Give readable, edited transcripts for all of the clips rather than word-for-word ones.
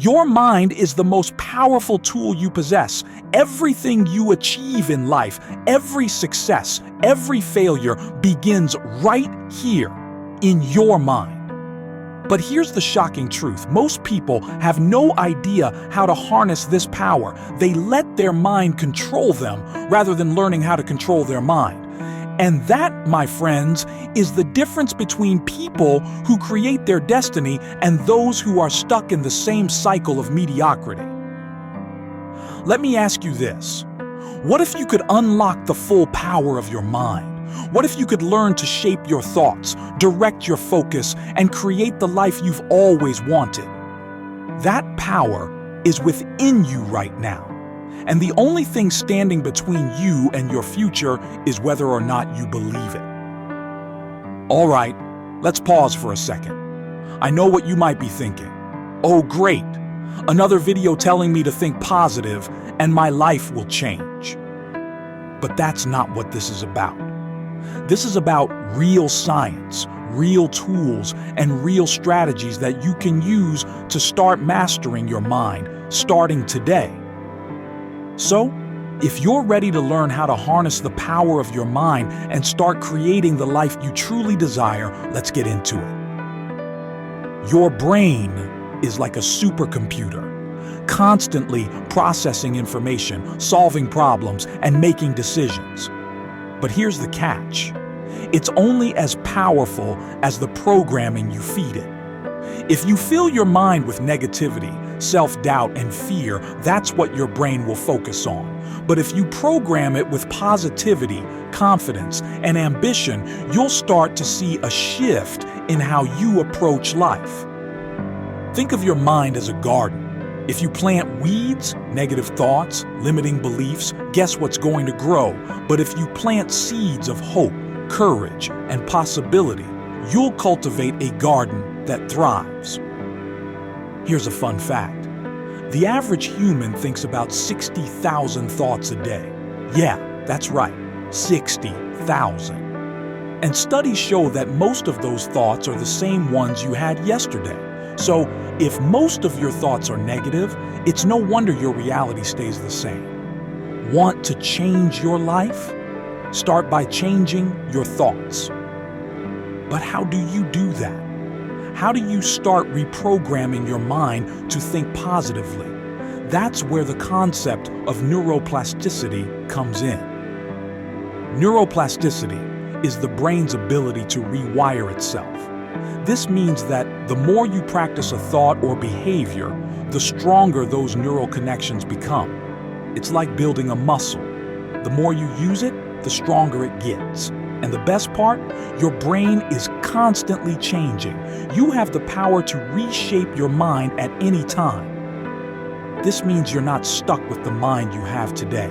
Your mind is the most powerful tool you possess. Everything you achieve in life, every success, every failure begins right here in your mind. But here's the shocking truth. Most people have no idea how to harness this power. They let their mind control them rather than learning how to control their mind. And that, my friends, is the difference between people who create their destiny and those who are stuck in the same cycle of mediocrity. Let me ask you this. What if you could unlock the full power of your mind? What if you could learn to shape your thoughts, direct your focus, and create the life you've always wanted? That power is within you right now. And the only thing standing between you and your future is whether or not you believe it. All right, let's pause for a second. I know what you might be thinking. Oh, great. Another video telling me to think positive and my life will change. But that's not what this is about. This is about real science, real tools, and real strategies that you can use to start mastering your mind, starting today. So, if you're ready to learn how to harness the power of your mind and start creating the life you truly desire, let's get into it. Your brain is like a supercomputer, constantly processing information, solving problems, and making decisions. But here's the catch. It's only as powerful as the programming you feed it. If you fill your mind with negativity, self-doubt, and fear, that's what your brain will focus on. But if you program it with positivity, confidence, and ambition, you'll start to see a shift in how you approach life. Think of your mind as a garden. If you plant weeds, negative thoughts, limiting beliefs, guess what's going to grow? But if you plant seeds of hope, courage, and possibility, you'll cultivate a garden that thrives. Here's a fun fact. The average human thinks about 60,000 thoughts a day. Yeah, that's right, 60,000. And studies show that most of those thoughts are the same ones you had yesterday. So, if most of your thoughts are negative, it's no wonder your reality stays the same. Want to change your life? Start by changing your thoughts. But how do you do that? How do you start reprogramming your mind to think positively? That's where the concept of neuroplasticity comes in. Neuroplasticity is the brain's ability to rewire itself. This means that the more you practice a thought or behavior, the stronger those neural connections become. It's like building a muscle. The more you use it, the stronger it gets. And the best part, your brain is constantly changing. You have the power to reshape your mind at any time. This means you're not stuck with the mind you have today.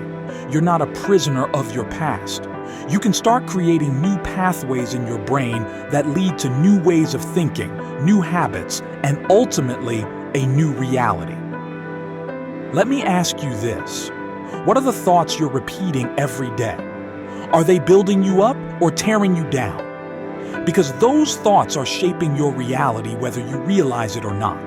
You're not a prisoner of your past. You can start creating new pathways in your brain that lead to new ways of thinking, new habits, and ultimately a new reality. Let me ask you this. What are the thoughts you're repeating every day? Are they building you up or tearing you down? Because those thoughts are shaping your reality whether you realize it or not.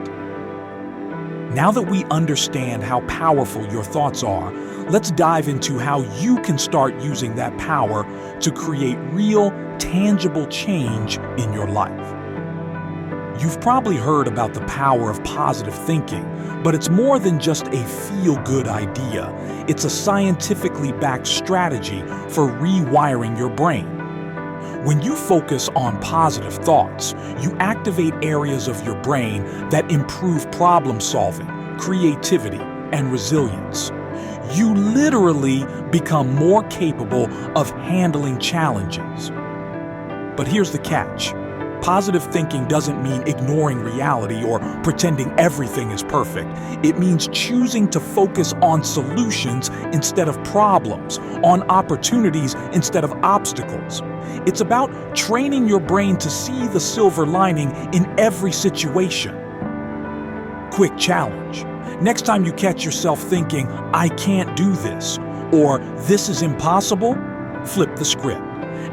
Now that we understand how powerful your thoughts are, let's dive into how you can start using that power to create real, tangible change in your life. You've probably heard about the power of positive thinking, but it's more than just a feel-good idea. It's a scientifically backed strategy for rewiring your brain. When you focus on positive thoughts, you activate areas of your brain that improve problem solving, creativity, and resilience. You literally become more capable of handling challenges. But here's the catch. Positive thinking doesn't mean ignoring reality or pretending everything is perfect. It means choosing to focus on solutions instead of problems, on opportunities instead of obstacles. It's about training your brain to see the silver lining in every situation. Quick challenge. Next time you catch yourself thinking, "I can't do this," or "this is impossible," flip the script.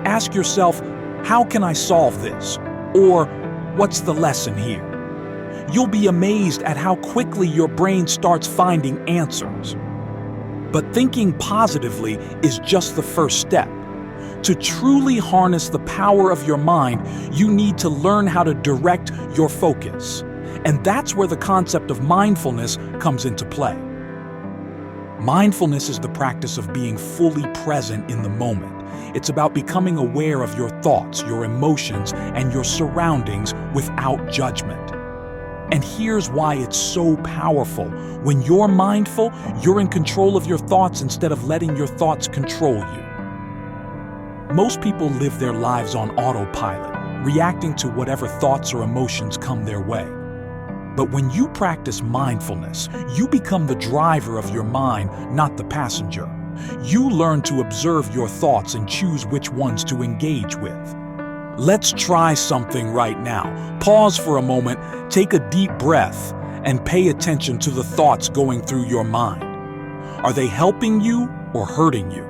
Ask yourself, "How can I solve this?" Or, "What's the lesson here?" you'll be amazed at how quickly your brain starts finding answers. But thinking positively is just the first step. To truly harness the power of your mind, you need to learn how to direct your focus. And that's where the concept of mindfulness comes into play. Mindfulness is the practice of being fully present in the moment. It's about becoming aware of your thoughts, your emotions, and your surroundings without judgment. And here's why it's so powerful. When you're mindful, you're in control of your thoughts instead of letting your thoughts control you. Most people live their lives on autopilot, reacting to whatever thoughts or emotions come their way. But when you practice mindfulness, you become the driver of your mind, not the passenger. You learn to observe your thoughts and choose which ones to engage with. Let's try something right now. Pause for a moment, take a deep breath, and pay attention to the thoughts going through your mind. Are they helping you or hurting you?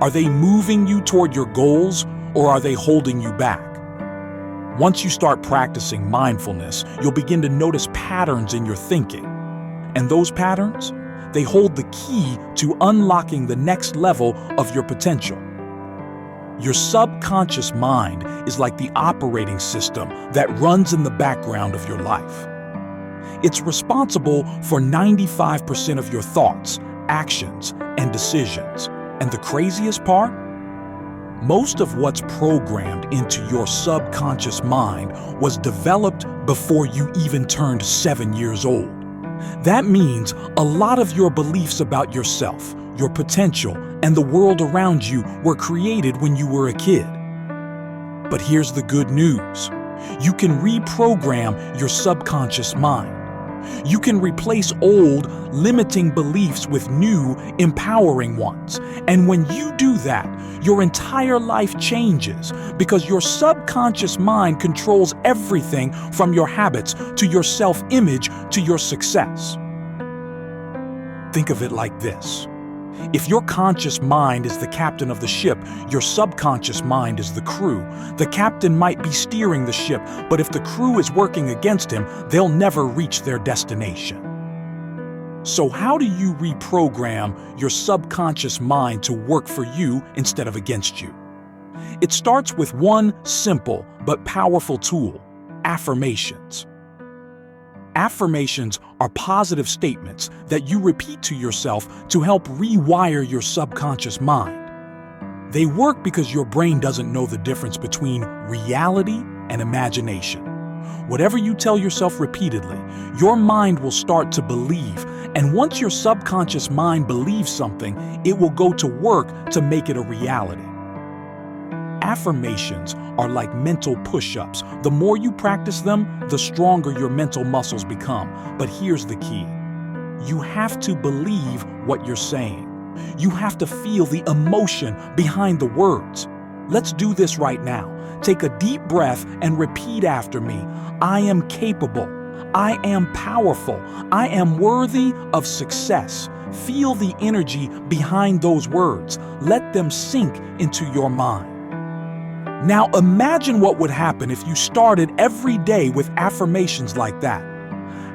Are they moving you toward your goals or are they holding you back? Once you start practicing mindfulness, you'll begin to notice patterns in your thinking. And those patterns, they hold the key to unlocking the next level of your potential. Your subconscious mind is like the operating system that runs in the background of your life. It's responsible for 95% of your thoughts, actions, and decisions. And the craziest part? Most of what's programmed into your subconscious mind was developed before you even turned 7 years old. That means a lot of your beliefs about yourself, your potential, and the world around you were created when you were a kid. But here's the good news. You can reprogram your subconscious mind. You can replace old, limiting beliefs with new, empowering ones. And when you do that, your entire life changes because your subconscious mind controls everything from your habits to your self-image to your success. Think of it like this. If your conscious mind is the captain of the ship, your subconscious mind is the crew. The captain might be steering the ship, but if the crew is working against him, they'll never reach their destination. So how do you reprogram your subconscious mind to work for you instead of against you? It starts with one simple but powerful tool: affirmations. Affirmations are positive statements that you repeat to yourself to help rewire your subconscious mind. They work because your brain doesn't know the difference between reality and imagination. Whatever you tell yourself repeatedly, your mind will start to believe, and once your subconscious mind believes something, it will go to work to make it a reality. Affirmations are like mental push-ups. The more you practice them, the stronger your mental muscles become. But here's the key. You have to believe what you're saying. You have to feel the emotion behind the words. Let's do this right now. Take a deep breath and repeat after me. I am capable. I am powerful. I am worthy of success. Feel the energy behind those words. Let them sink into your mind. Now imagine what would happen if you started every day with affirmations like that.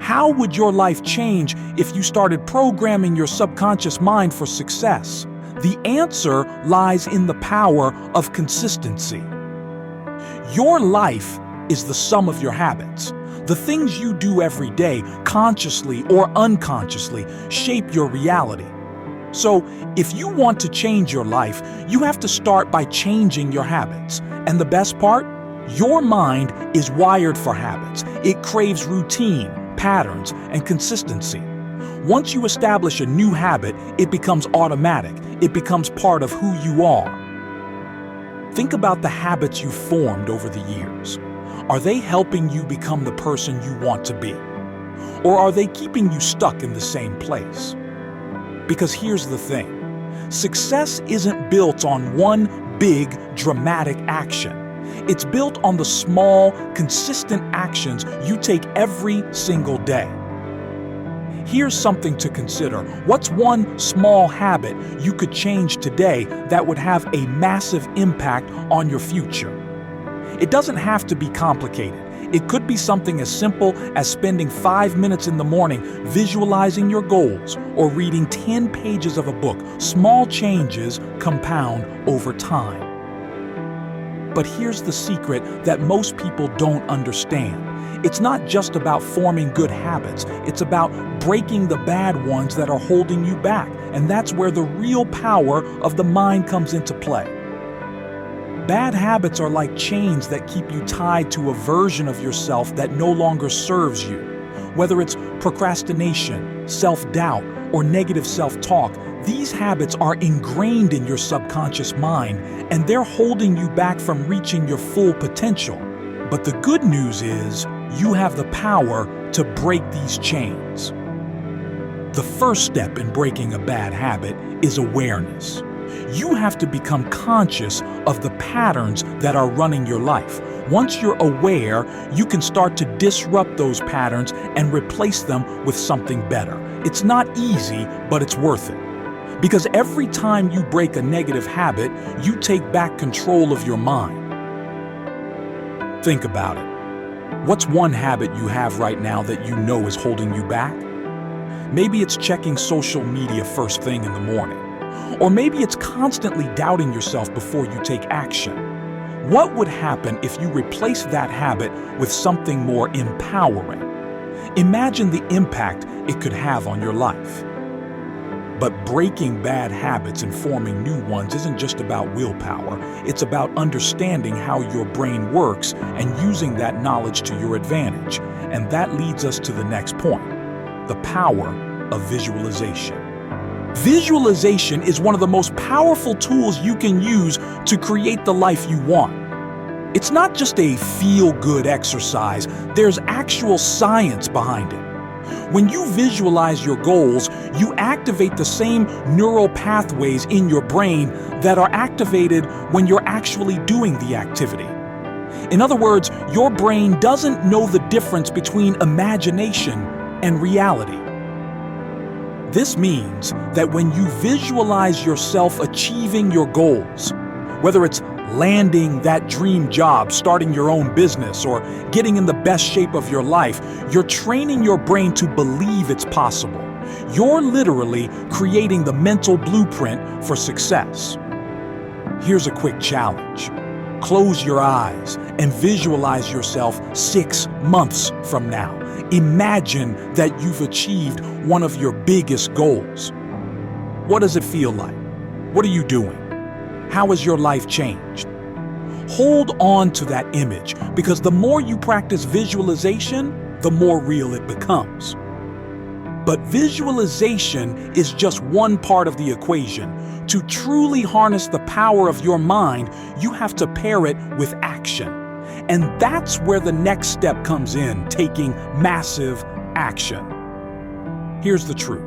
How would your life change if you started programming your subconscious mind for success? The answer lies in the power of consistency. Your life is the sum of your habits. The things you do every day, consciously or unconsciously, shape your reality. So, if you want to change your life, you have to start by changing your habits. And the best part? Your mind is wired for habits. It craves routine, patterns, and consistency. Once you establish a new habit, it becomes automatic. It becomes part of who you are. Think about the habits you've formed over the years. Are they helping you become the person you want to be? Or are they keeping you stuck in the same place? Because here's the thing. Success isn't built on one big, dramatic action. It's built on the small, consistent actions you take every single day. Here's something to consider. What's one small habit you could change today that would have a massive impact on your future? It doesn't have to be complicated. It could be something as simple as spending 5 minutes in the morning visualizing your goals or reading 10 pages of a book. Small changes compound over time. But here's the secret that most people don't understand. It's not just about forming good habits, it's about breaking the bad ones that are holding you back. And that's where the real power of the mind comes into play. Bad habits are like chains that keep you tied to a version of yourself that no longer serves you. Whether it's procrastination, self-doubt, or negative self-talk, these habits are ingrained in your subconscious mind, and they're holding you back from reaching your full potential. But the good news is, you have the power to break these chains. The first step in breaking a bad habit is awareness. You have to become conscious of the patterns that are running your life. Once you're aware, you can start to disrupt those patterns and replace them with something better. It's not easy, but it's worth it. Because every time you break a negative habit, you take back control of your mind. Think about it. What's one habit you have right now that you know is holding you back? Maybe it's checking social media first thing in the morning. Or maybe it's constantly doubting yourself before you take action. What would happen if you replaced that habit with something more empowering? Imagine the impact it could have on your life. But breaking bad habits and forming new ones isn't just about willpower. It's about understanding how your brain works and using that knowledge to your advantage. And that leads us to the next point, the power of visualization. Visualization is one of the most powerful tools you can use to create the life you want. It's not just a feel-good exercise, there's actual science behind it. When you visualize your goals, you activate the same neural pathways in your brain that are activated when you're actually doing the activity. In other words, your brain doesn't know the difference between imagination and reality. This means that when you visualize yourself achieving your goals, whether it's landing that dream job, starting your own business, or getting in the best shape of your life, you're training your brain to believe it's possible. You're literally creating the mental blueprint for success. Here's a quick challenge. Close your eyes and visualize yourself 6 months from now. Imagine that you've achieved one of your biggest goals. What does it feel like? What are you doing? How has your life changed? Hold on to that image, because the more you practice visualization, the more real it becomes. But visualization is just one part of the equation. To truly harness the power of your mind, you have to pair it with action. And that's where the next step comes in, taking massive action. Here's the truth.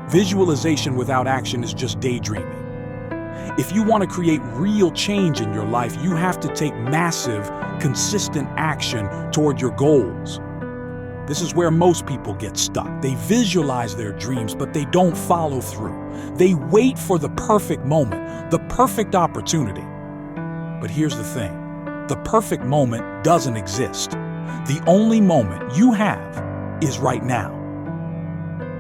Visualization without action is just daydreaming. If you want to create real change in your life, you have to take massive, consistent action toward your goals. This is where most people get stuck. They visualize their dreams, but they don't follow through. They wait for the perfect moment, the perfect opportunity. But here's the thing. The perfect moment doesn't exist. The only moment you have is right now.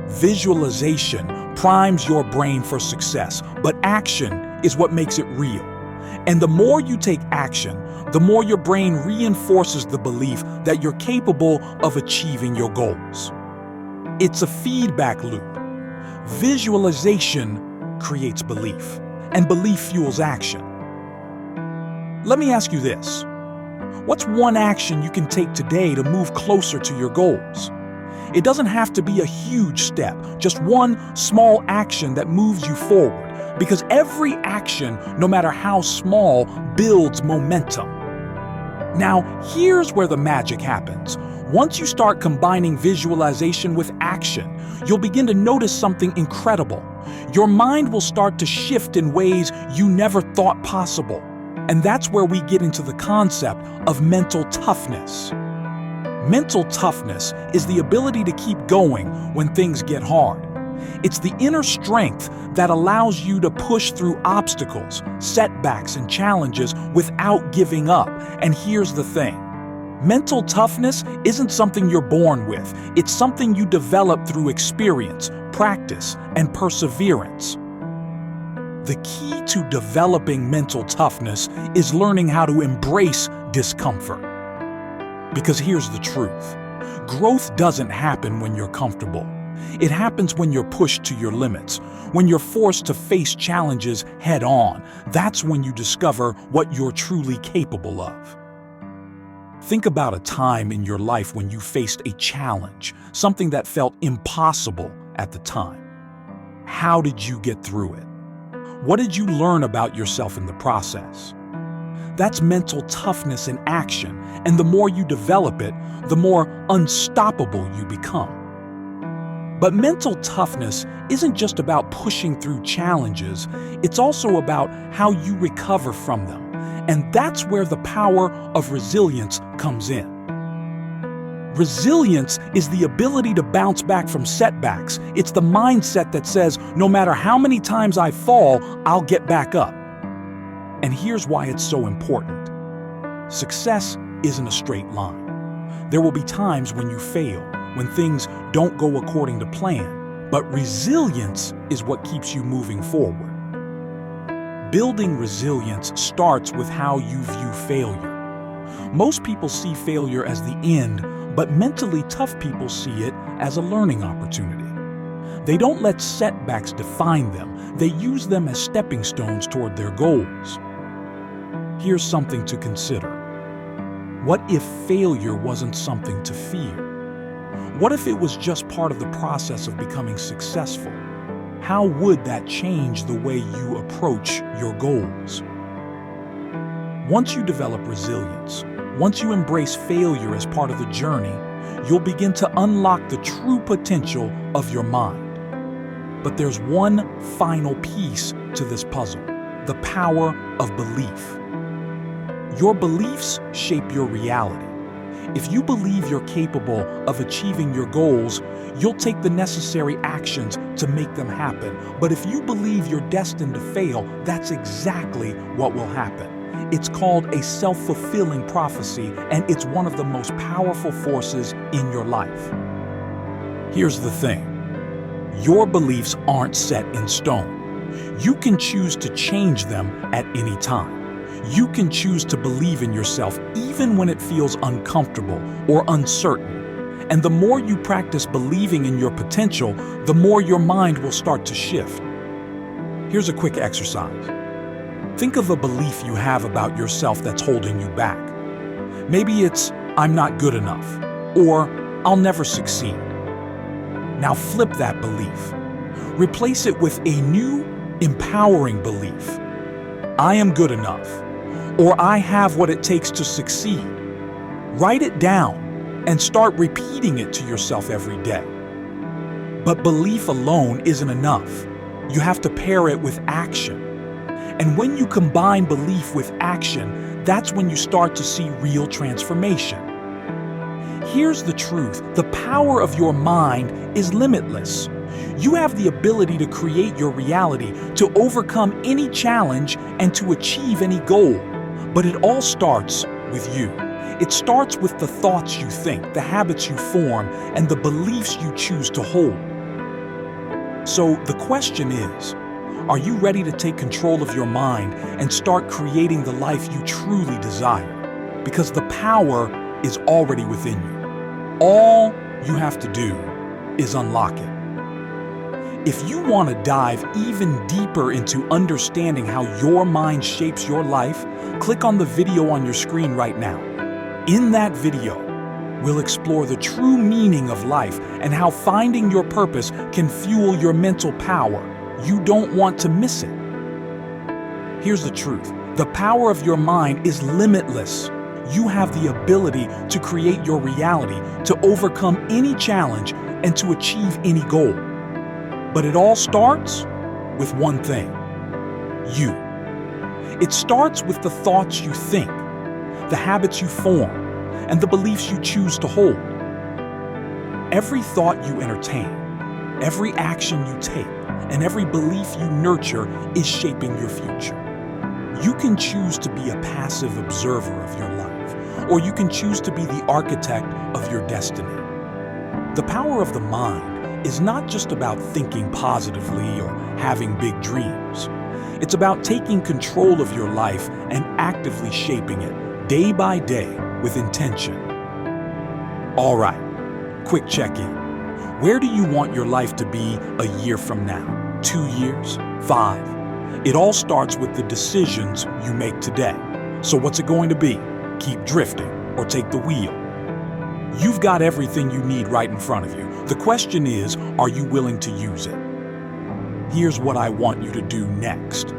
Visualization primes your brain for success, but action is what makes it real. And the more you take action, the more your brain reinforces the belief that you're capable of achieving your goals. It's a feedback loop. Visualization creates belief, and belief fuels action. Let me ask you this. What's one action you can take today to move closer to your goals? It doesn't have to be a huge step, just one small action that moves you forward. Because every action, no matter how small, builds momentum. Now, here's where the magic happens. Once you start combining visualization with action, you'll begin to notice something incredible. Your mind will start to shift in ways you never thought possible. And that's where we get into the concept of mental toughness. Mental toughness is the ability to keep going when things get hard. It's the inner strength that allows you to push through obstacles, setbacks, and challenges without giving up. And here's the thing. Mental toughness isn't something you're born with. It's something you develop through experience, practice, and perseverance. The key to developing mental toughness is learning how to embrace discomfort. Because here's the truth. Growth doesn't happen when you're comfortable. It happens when you're pushed to your limits, when you're forced to face challenges head on. That's when you discover what you're truly capable of. Think about a time in your life when you faced a challenge, something that felt impossible at the time. How did you get through it? What did you learn about yourself in the process? That's mental toughness in action, and the more you develop it, the more unstoppable you become. But mental toughness isn't just about pushing through challenges, it's also about how you recover from them. And that's where the power of resilience comes in. Resilience is the ability to bounce back from setbacks. It's the mindset that says, no matter how many times I fall, I'll get back up. And here's why it's so important. Success isn't a straight line. There will be times when you fail, when things don't go according to plan, but resilience is what keeps you moving forward. Building resilience starts with how you view failure. Most people see failure as the end, but mentally tough people see it as a learning opportunity. They don't let setbacks define them. They use them as stepping stones toward their goals. Here's something to consider. What if failure wasn't something to fear? What if it was just part of the process of becoming successful? How would that change the way you approach your goals? Once you develop resilience, once you embrace failure as part of the journey, you'll begin to unlock the true potential of your mind. But there's one final piece to this puzzle: the power of belief. Your beliefs shape your reality. If you believe you're capable of achieving your goals, you'll take the necessary actions to make them happen. But if you believe you're destined to fail, that's exactly what will happen. It's called a self-fulfilling prophecy, and it's one of the most powerful forces in your life. Here's the thing. Your beliefs aren't set in stone. You can choose to change them at any time. You can choose to believe in yourself even when it feels uncomfortable or uncertain. And the more you practice believing in your potential, the more your mind will start to shift. Here's a quick exercise. Think of a belief you have about yourself that's holding you back. Maybe it's, I'm not good enough, or I'll never succeed. Now flip that belief. Replace it with a new, empowering belief. I am good enough, or I have what it takes to succeed. Write it down and start repeating it to yourself every day. But belief alone isn't enough. You have to pair it with action. And when you combine belief with action, that's when you start to see real transformation. Here's the truth: the power of your mind is limitless. You have the ability to create your reality, to overcome any challenge, and to achieve any goal. But it all starts with you. It starts with the thoughts you think, the habits you form, and the beliefs you choose to hold. So the question is, are you ready to take control of your mind and start creating the life you truly desire? Because the power is already within you. All you have to do is unlock it. If you want to dive even deeper into understanding how your mind shapes your life, click on the video on your screen right now. In that video, we'll explore the true meaning of life and how finding your purpose can fuel your mental power. You don't want to miss it. Here's the truth: the power of your mind is limitless. You have the ability to create your reality, to overcome any challenge, and to achieve any goal. But it all starts with one thing: you. It starts with the thoughts you think, the habits you form, and the beliefs you choose to hold. Every thought you entertain, every action you take, and every belief you nurture is shaping your future. You can choose to be a passive observer of your life, or you can choose to be the architect of your destiny. The power of the mind is not just about thinking positively or having big dreams. It's about taking control of your life and actively shaping it day by day with intention. All right, quick check-in. Where do you want your life to be a year from now? 2 years? 5? It all starts with the decisions you make today. So what's it going to be? Keep drifting or take the wheel? You've got everything you need right in front of you. The question is, are you willing to use it? Here's what I want you to do next.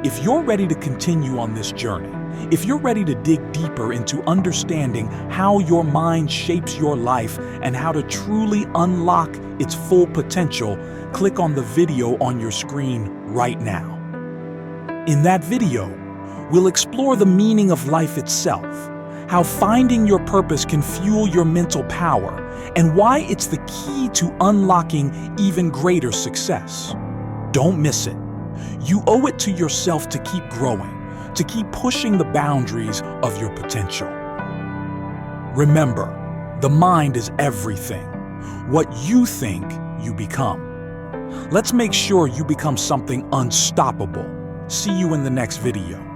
If you're ready to continue on this journey, if you're ready to dig deeper into understanding how your mind shapes your life and how to truly unlock its full potential, click on the video on your screen right now. In that video, we'll explore the meaning of life itself, how finding your purpose can fuel your mental power, and why it's the key to unlocking even greater success. Don't miss it. You owe it to yourself to keep growing, to keep pushing the boundaries of your potential. Remember, the mind is everything. What you think, you become. Let's make sure you become something unstoppable. See you in the next video.